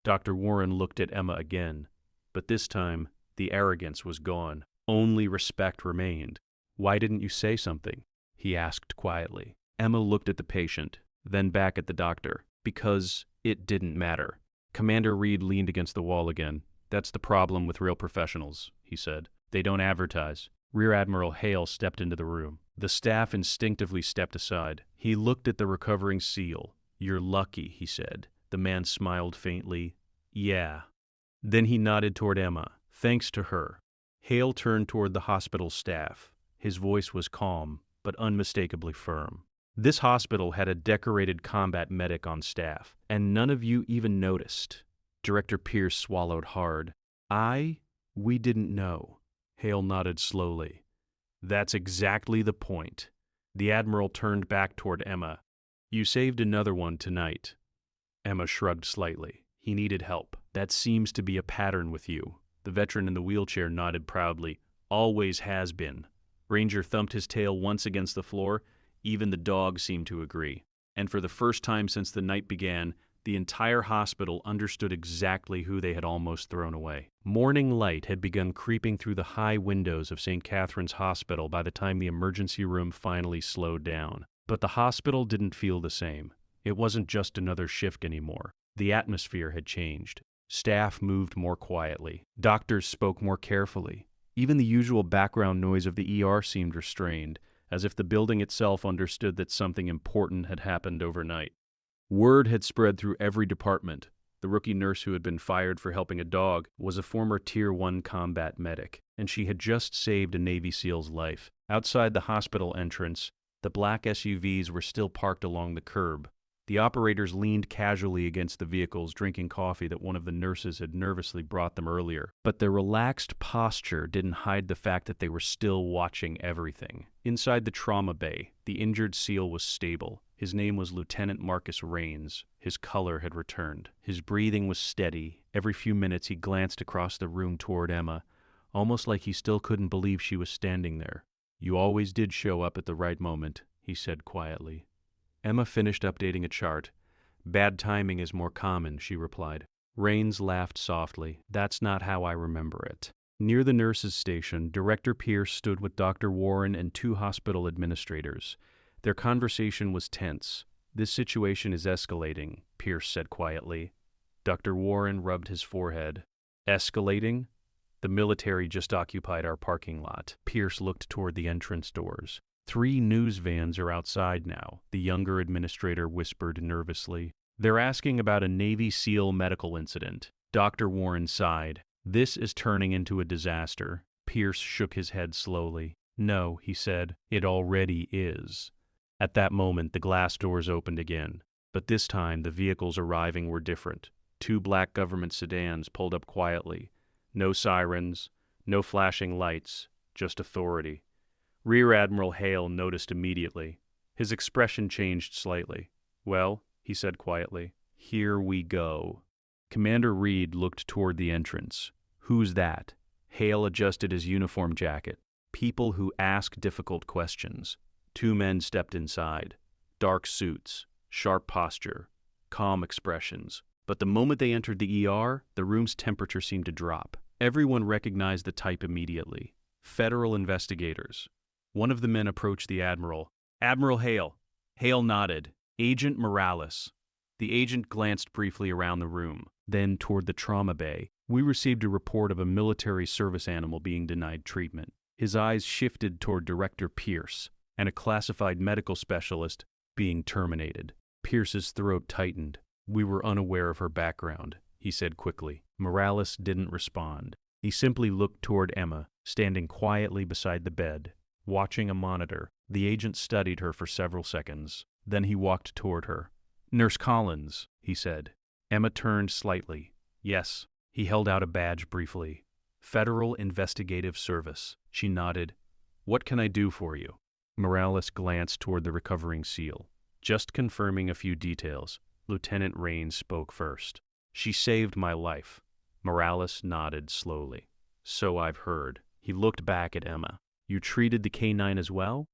Dr. Warren looked at Emma again, but this time the arrogance was gone. Only respect remained. "Why didn't you say something?" he asked quietly. Emma looked at the patient, then back at the doctor. "Because it didn't matter." Commander Reed leaned against the wall again. "That's the problem with real professionals," he said. "They don't advertise." Rear Admiral Hale stepped into the room. The staff instinctively stepped aside. He looked at the recovering SEAL. "You're lucky," he said. The man smiled faintly. "Yeah." Then he nodded toward Emma. "Thanks to her." Hale turned toward the hospital staff. His voice was calm, but unmistakably firm. "This hospital had a decorated combat medic on staff, and none of you even noticed." Director Pierce swallowed hard. We didn't know." Hale nodded slowly. "That's exactly the point." The Admiral turned back toward Emma. "You saved another one tonight." Emma shrugged slightly. "He needed help. That seems to be a pattern with you." The veteran in the wheelchair nodded proudly. "Always has been." Ranger thumped his tail once against the floor. Even the dog seemed to agree. And for the first time since the night began, the entire hospital understood exactly who they had almost thrown away. Morning light had begun creeping through the high windows of St. Catherine's Hospital by the time the emergency room finally slowed down. But the hospital didn't feel the same. It wasn't just another shift anymore. The atmosphere had changed. Staff moved more quietly. Doctors spoke more carefully. Even the usual background noise of the ER seemed restrained, as if the building itself understood that something important had happened overnight. Word had spread through every department. The rookie nurse who had been fired for helping a dog was a former Tier 1 combat medic, and she had just saved a Navy SEAL's life. Outside the hospital entrance, the black SUVs were still parked along the curb. The operators leaned casually against the vehicles, drinking coffee that one of the nurses had nervously brought them earlier. But their relaxed posture didn't hide the fact that they were still watching everything. Inside the trauma bay, the injured SEAL was stable. His name was Lieutenant Marcus Raines. His color had returned. His breathing was steady. Every few minutes he glanced across the room toward Emma, almost like he still couldn't believe she was standing there. "You always did show up at the right moment," he said quietly. Emma finished updating a chart. "Bad timing is more common," she replied. Raines laughed softly. "That's not how I remember it." Near the nurses' station, Director Pierce stood with Dr. Warren and 2 hospital administrators. Their conversation was tense. "This situation is escalating," Pierce said quietly. Dr. Warren rubbed his forehead. "Escalating?" "The military just occupied our parking lot." Pierce looked toward the entrance doors. 3 news vans are outside now," the younger administrator whispered nervously. They're asking about a Navy SEAL medical incident. Dr. Warren sighed. This is turning into a disaster. Pierce shook his head slowly. No, he said, it already is. At that moment, the glass doors opened again. But this time, the vehicles arriving were different. 2 black government sedans pulled up quietly. No sirens, no flashing lights, just authority. Rear Admiral Hale noticed immediately. His expression changed slightly. Well, he said quietly, here we go. Commander Reed looked toward the entrance. Who's that? Hale adjusted his uniform jacket. People who ask difficult questions. 2 men stepped inside. Dark suits, sharp posture, calm expressions. But the moment they entered the ER, the room's temperature seemed to drop. Everyone recognized the type immediately. Federal investigators. One of the men approached the Admiral. Admiral Hale. Hale nodded. Agent Morales. The agent glanced briefly around the room, then toward the trauma bay. We received a report of a military service animal being denied treatment. His eyes shifted toward Director Pierce and a classified medical specialist being terminated. Pierce's throat tightened. We were unaware of her background, he said quickly. Morales didn't respond. He simply looked toward Emma, standing quietly beside the bed, watching a monitor. The agent studied her for several seconds. Then he walked toward her. Nurse Collins, he said. Emma turned slightly. Yes. He held out a badge briefly. Federal Investigative Service. She nodded. What can I do for you? Morales glanced toward the recovering SEAL. Just confirming a few details. Lieutenant Raines spoke first. She saved my life. Morales nodded slowly. So I've heard. He looked back at Emma. You treated the canine as well?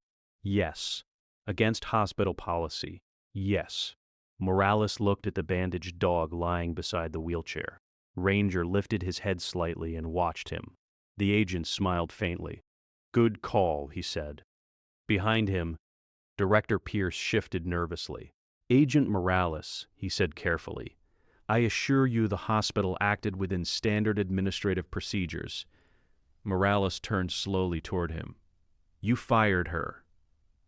Yes. Against hospital policy? Yes. Morales looked at the bandaged dog lying beside the wheelchair. Ranger lifted his head slightly and watched him. The agent smiled faintly. Good call, he said. Behind him, Director Pierce shifted nervously. Agent Morales, he said carefully, I assure you the hospital acted within standard administrative procedures. Morales turned slowly toward him. You fired her.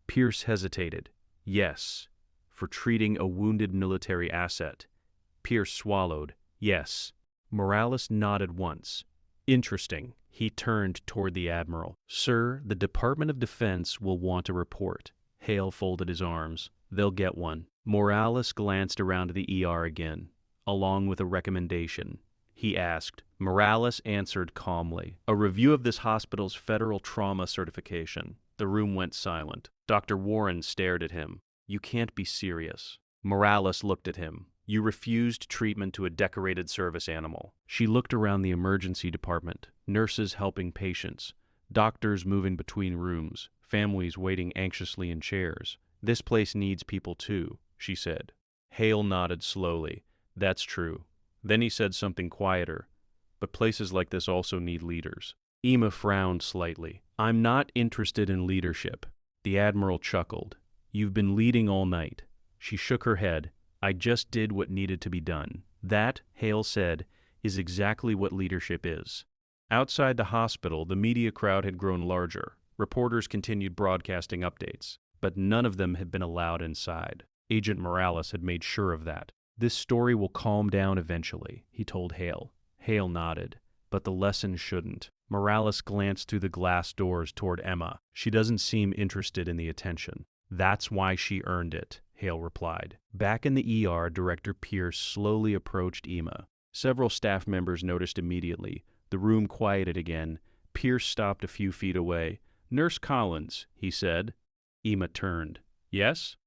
Pierce hesitated. Yes. For treating a wounded military asset. Pierce swallowed. Yes. Morales nodded once. Interesting. He turned toward the Admiral. Sir, the Department of Defense will want a report. Hale folded his arms. They'll get one. Morales glanced around the ER again, along with a recommendation. He asked. Morales answered calmly. A review of this hospital's federal trauma certification. The room went silent. Dr. Warren stared at him. You can't be serious. Morales looked at him. You refused treatment to a decorated service animal. She looked around the emergency department, nurses helping patients, doctors moving between rooms, families waiting anxiously in chairs. This place needs people too, she said. Hale nodded slowly. That's true. Then he said something quieter. But places like this also need leaders. Emma frowned slightly. I'm not interested in leadership. The Admiral chuckled. You've been leading all night. She shook her head. I just did what needed to be done. That, Hale said, is exactly what leadership is. Outside the hospital, the media crowd had grown larger. Reporters continued broadcasting updates, but none of them had been allowed inside. Agent Morales had made sure of that. This story will calm down eventually, he told Hale. Hale nodded, but the lesson shouldn't. Morales glanced through the glass doors toward Emma. She doesn't seem interested in the attention. That's why she earned it, Hale replied. Back in the ER, Director Pierce slowly approached Emma. Several staff members noticed immediately. The room quieted again. Pierce stopped a few feet away. Nurse Collins, he said. Emma turned. Yes?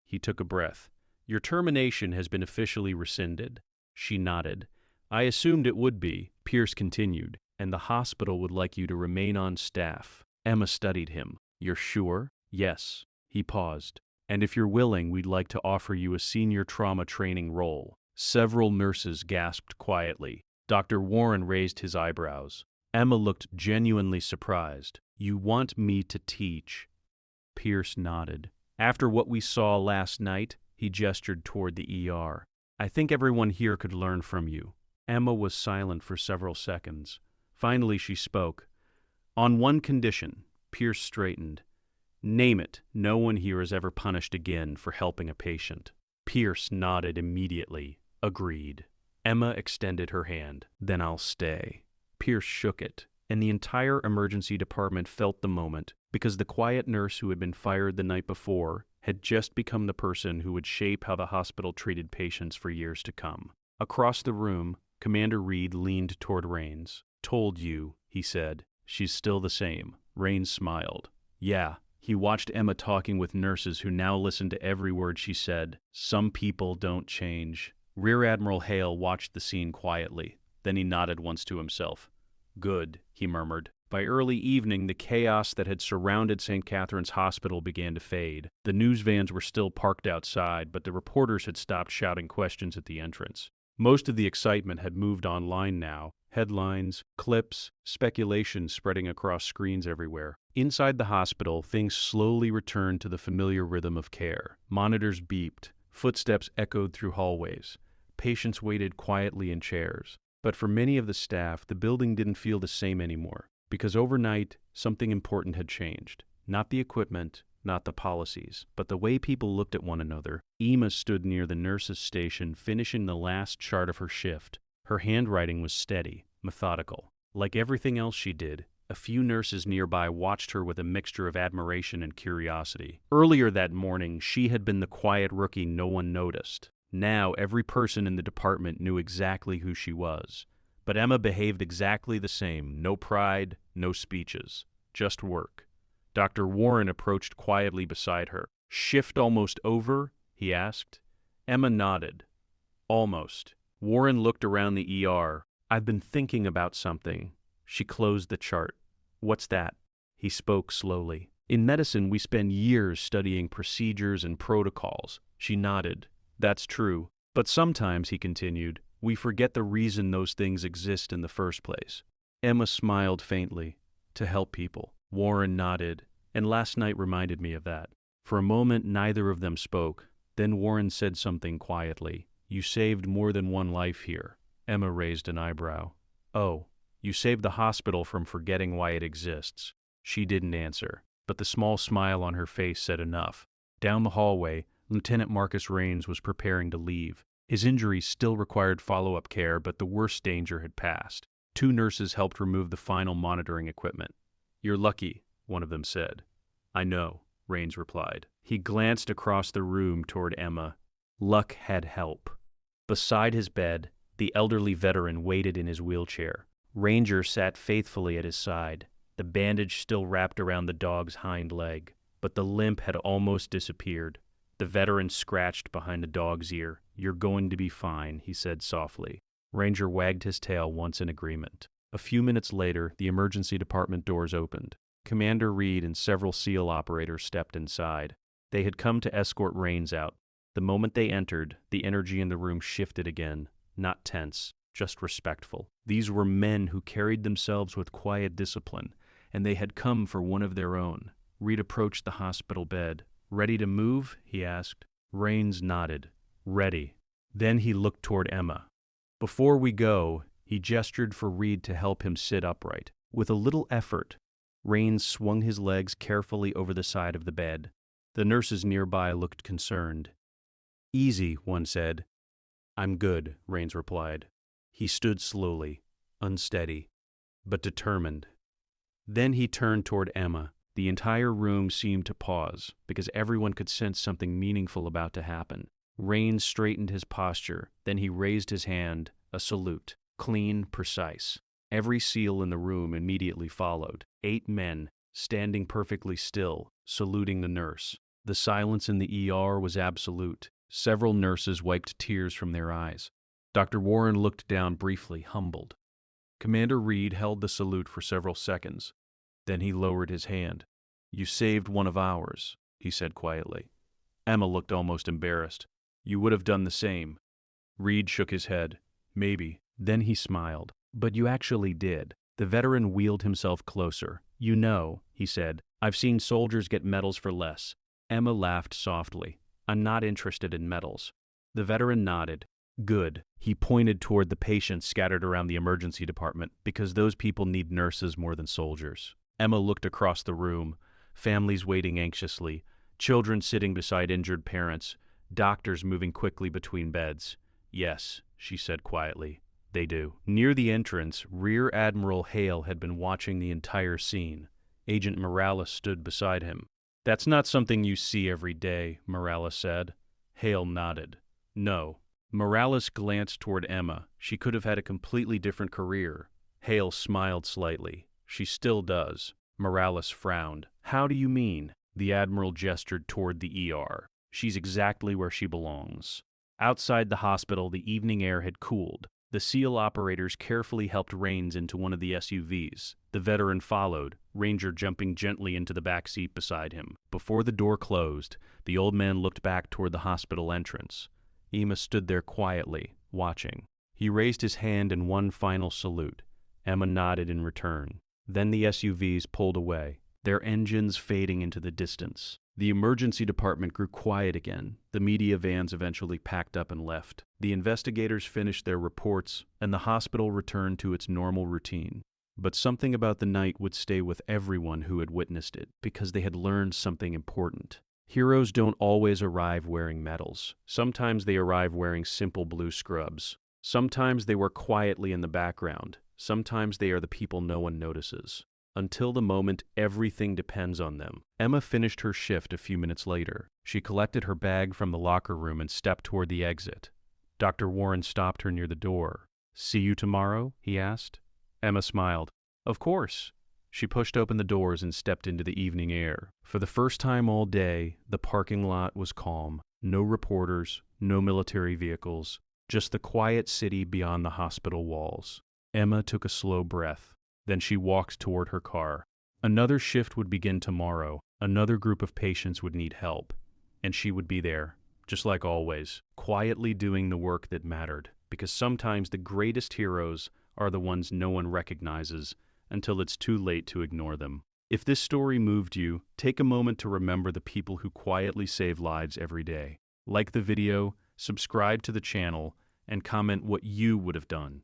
He took a breath. Your termination has been officially rescinded. She nodded. I assumed it would be, Pierce continued, and the hospital would like you to remain on staff. Emma studied him. You're sure? Yes. He paused. And if you're willing, we'd like to offer you a senior trauma training role. Several nurses gasped quietly. Dr. Warren raised his eyebrows. Emma looked genuinely surprised. You want me to teach? Pierce nodded. After what we saw last night, he gestured toward the ER. I think everyone here could learn from you. Emma was silent for several seconds. Finally, she spoke. On one condition, Pierce straightened. Name it. No one here is ever punished again for helping a patient. Pierce nodded immediately. Agreed. Emma extended her hand. Then I'll stay. Pierce shook it, and the entire emergency department felt the moment, because the quiet nurse who had been fired the night before had just become the person who would shape how the hospital treated patients for years to come. Across the room, Commander Reed leaned toward Rains. Told you, he said. She's still the same. Rains smiled. Yeah. He watched Emma talking with nurses who now listened to every word she said. Some people don't change. Rear Admiral Hale watched the scene quietly. Then he nodded once to himself. Good, he murmured. By early evening, the chaos that had surrounded St. Catherine's Hospital began to fade. The news vans were still parked outside, but the reporters had stopped shouting questions at the entrance. Most of the excitement had moved online now. Headlines, clips, speculation spreading across screens everywhere. Inside the hospital, things slowly returned to the familiar rhythm of care. Monitors beeped. Footsteps echoed through hallways. Patients waited quietly in chairs. But for many of the staff, the building didn't feel the same anymore. Because overnight, something important had changed. Not the equipment, not the policies, but the way people looked at one another. Emma stood near the nurse's station, finishing the last chart of her shift. Her handwriting was steady, methodical. Like everything else she did, a few nurses nearby watched her with a mixture of admiration and curiosity. Earlier that morning, she had been the quiet rookie no one noticed. Now, every person in the department knew exactly who she was. But Emma behaved exactly the same. No pride, no speeches. Just work. Dr. Warren approached quietly beside her. Shift almost over? He asked. Emma nodded. Almost. Warren looked around the ER. I've been thinking about something. She closed the chart. What's that? He spoke slowly. In medicine, we spend years studying procedures and protocols. She nodded. That's true. But sometimes, he continued, we forget the reason those things exist in the first place. Emma smiled faintly. To help people. Warren nodded, and last night reminded me of that. For a moment, neither of them spoke. Then Warren said something quietly. You saved more than one life here. Emma raised an eyebrow. Oh, you saved the hospital from forgetting why it exists. She didn't answer, but the small smile on her face said enough. Down the hallway, Lieutenant Marcus Rains was preparing to leave. His injuries still required follow-up care, but the worst danger had passed. 2 nurses helped remove the final monitoring equipment. You're lucky, one of them said. I know, Rains replied. He glanced across the room toward Emma. Luck had help. Beside his bed, the elderly veteran waited in his wheelchair. Ranger sat faithfully at his side, the bandage still wrapped around the dog's hind leg, but the limp had almost disappeared. The veteran scratched behind the dog's ear. You're going to be fine, he said softly. Ranger wagged his tail once in agreement. A few minutes later, the emergency department doors opened. Commander Reed and several SEAL operators stepped inside. They had come to escort Rains out. The moment they entered, the energy in the room shifted again, not tense, just respectful. These were men who carried themselves with quiet discipline, and they had come for one of their own. Reed approached the hospital bed. Ready to move? He asked. Rains nodded. Ready. Then he looked toward Emma. Before we go, he gestured for Reed to help him sit upright. With a little effort, Rains swung his legs carefully over the side of the bed. The nurses nearby looked concerned. Easy, one said. I'm good, Rains replied. He stood slowly, unsteady, but determined. Then he turned toward Emma. The entire room seemed to pause, because everyone could sense something meaningful about to happen. Rains straightened his posture, then he raised his hand, a salute, clean, precise. Every SEAL in the room immediately followed. 8 men, standing perfectly still, saluting the nurse. The silence in the ER was absolute. Several nurses wiped tears from their eyes. Dr. Warren looked down briefly, humbled. Commander Reed held the salute for several seconds. Then he lowered his hand. You saved one of ours, he said quietly. Emma looked almost embarrassed. You would have done the same. Reed shook his head. Maybe. Then he smiled. But you actually did. The veteran wheeled himself closer. You know, he said, I've seen soldiers get medals for less. Emma laughed softly. I'm not interested in medals. The veteran nodded. Good. He pointed toward the patients scattered around the emergency department, because those people need nurses more than soldiers. Emma looked across the room, families waiting anxiously, children sitting beside injured parents, doctors moving quickly between beds. "Yes," she said quietly, "they do." Near the entrance, Rear Admiral Hale had been watching the entire scene. Agent Morales stood beside him. "That's not something you see every day," Morales said. Hale nodded. "No." Morales glanced toward Emma. She could have had a completely different career. Hale smiled slightly. "She still does." Morales frowned. "How do you mean?" The Admiral gestured toward the ER. "She's exactly where she belongs." Outside the hospital, the evening air had cooled. The SEAL operators carefully helped Raines into one of the SUVs. The veteran followed, Ranger jumping gently into the back seat beside him. Before the door closed, the old man looked back toward the hospital entrance. Emma stood there quietly, watching. He raised his hand in one final salute. Emma nodded in return. Then the SUVs pulled away, their engines fading into the distance. The emergency department grew quiet again. The media vans eventually packed up and left. The investigators finished their reports, and the hospital returned to its normal routine. But something about the night would stay with everyone who had witnessed it, because they had learned something important. Heroes don't always arrive wearing medals. Sometimes they arrive wearing simple blue scrubs. Sometimes they work quietly in the background. Sometimes they are the people no one notices. Until the moment everything depends on them. Emma finished her shift a few minutes later. She collected her bag from the locker room and stepped toward the exit. Dr. Warren stopped her near the door. "See you tomorrow?" he asked. Emma smiled. "Of course." She pushed open the doors and stepped into the evening air. For the first time all day, the parking lot was calm. No reporters, no military vehicles, just the quiet city beyond the hospital walls. Emma took a slow breath. Then she walked toward her car. Another shift would begin tomorrow. Another group of patients would need help. And she would be there, just like always, quietly doing the work that mattered. Because sometimes the greatest heroes are the ones no one recognizes until it's too late to ignore them. If this story moved you, take a moment to remember the people who quietly save lives every day. Like the video, subscribe to the channel, and comment what you would have done.